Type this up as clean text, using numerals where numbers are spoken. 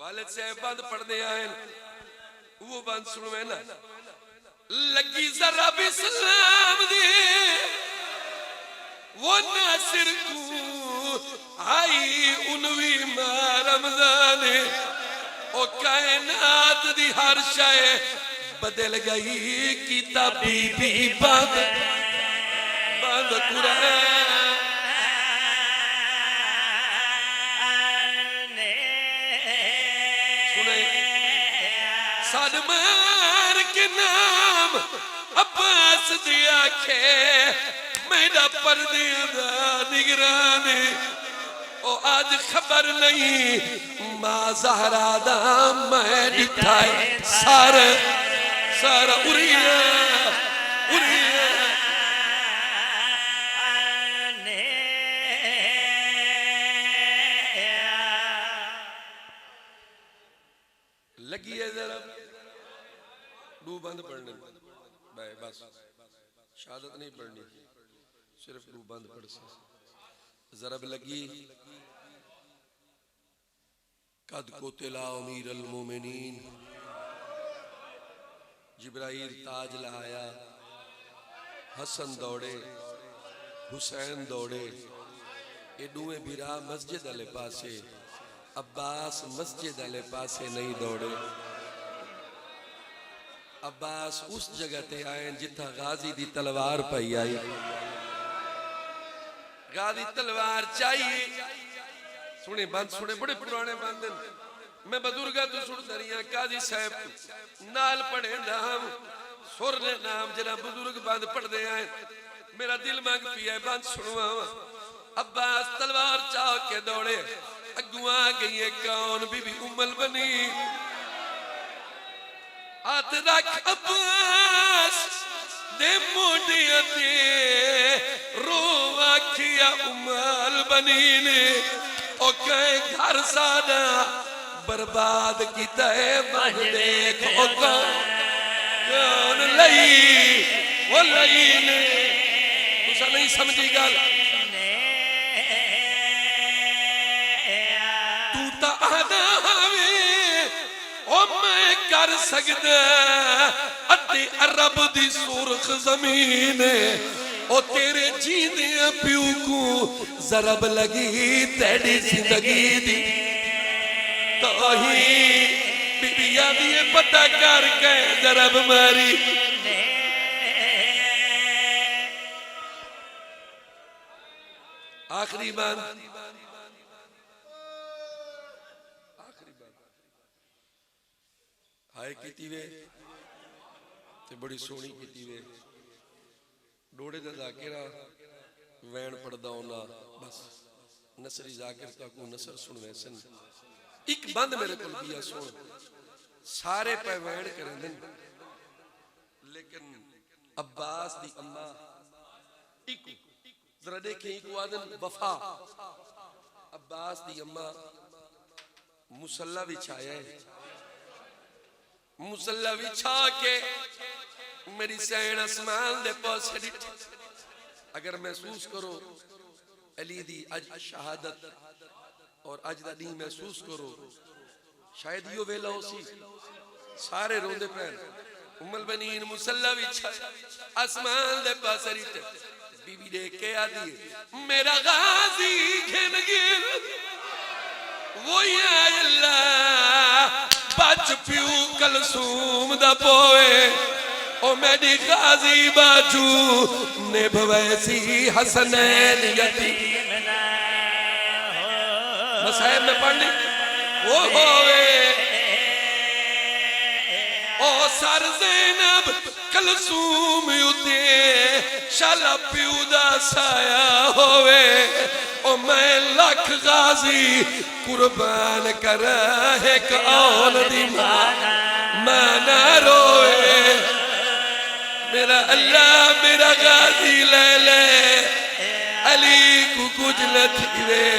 والد سے بند پڑھ دے آئیں وہ بند سنوے نا لگی ذرا بھی سلام دے وہ ناصر کو آئی انوی ماہ رمضان او کائنات دی ہر شائع بدل گئی کتابی بھی بند قرآن سنیں سادمار کے نام عباس دیا کھے میرا پردے دا نگرانے او آج خبر نہیں ماں زہرا دا میں ڈٹھائے سارا اڑیا لگی ہے ذرا دو بند پڑھنے بھائی بس شہادت نہیں پڑھنی صرف دو بند پڑھ سے ذرا لگی قد قتل امیر المومنین جبرائیل تاج لایا حسن دوڑے حسین دوڑے یہ دوئے بھیرا مسجد علیہ پاسے عباس مسجد علیہ پاسے نہیں دوڑے عباس اس جگہ تے آئیں جتھا غازی دی تلوار پہی آئی غازی تلوار چاہیے سنے بند سنے بڑے پرانے باندن میں بزرگا تو سن دریاں قاضی صاحب نال پڑھے نام سر لے نام جنا بزرگ بند پڑھ دے آئیں میرا دل مانگ پیا ہے بند سنوا عباس تلوار چاہ کے دوڑے اگوان گئی ہے کون بی بی ام البنی آت رکھ عباس دے موڑیا دے رو آکھیا ام البنی نے او کہیں گھر سانا برباد کی تے بہن دیکھ او کون لئی وہ لئی نے اسا نہیں سمجھی گال کر سکتا اتے عرب دی سرخ زمین او تیرے جیندے پیو کو ضرب لگی تیری زندگی دی توہی بی بیا دیئے پتہ کر کے ضرب ماری آخری بات ہائے کیتی وے تے بڑی سونی کیتی وے ڈوڑے دا ذاکرہ وین پڑھدا ہونا بس نصری ذاکر کا کو نصر سن ویسن ایک بند میرے کل بیا سن سارے پہ وین کریں دن لیکن عباس دی اممہ ایک ذرا دیکھیں ایک وادن وفا عباس دی اممہ مسلح بھی چھایا ہے مسلح بچھا کے میری سین اسمان دے پاسے ڈٹھے اگر محسوس کرو علی دی اج شہادت اور اج دا دین محسوس کرو شاید یہ ویلا ہو سی سارے روندے پہن ام البنین مسلح بچھا اسمان دے پاسے ڈٹھے بی بی دیکھ کے آدھی میرا غازی گھن گھن وہ یا اللہ بچ پیو کلثوم دا پوئے او میری غازی باجو نبھویسی حسنین یتیمنا مسائب میں پڑھ لی وہ ہوئے او سر زینب کلثوم یوتے شالا پیو دا سایا ہوئے او میں لکھ غازی قربان کر ایک آن دی مانا روئے میرا اللہ میرا غازی لے لے علی کو کچھ لتھی دے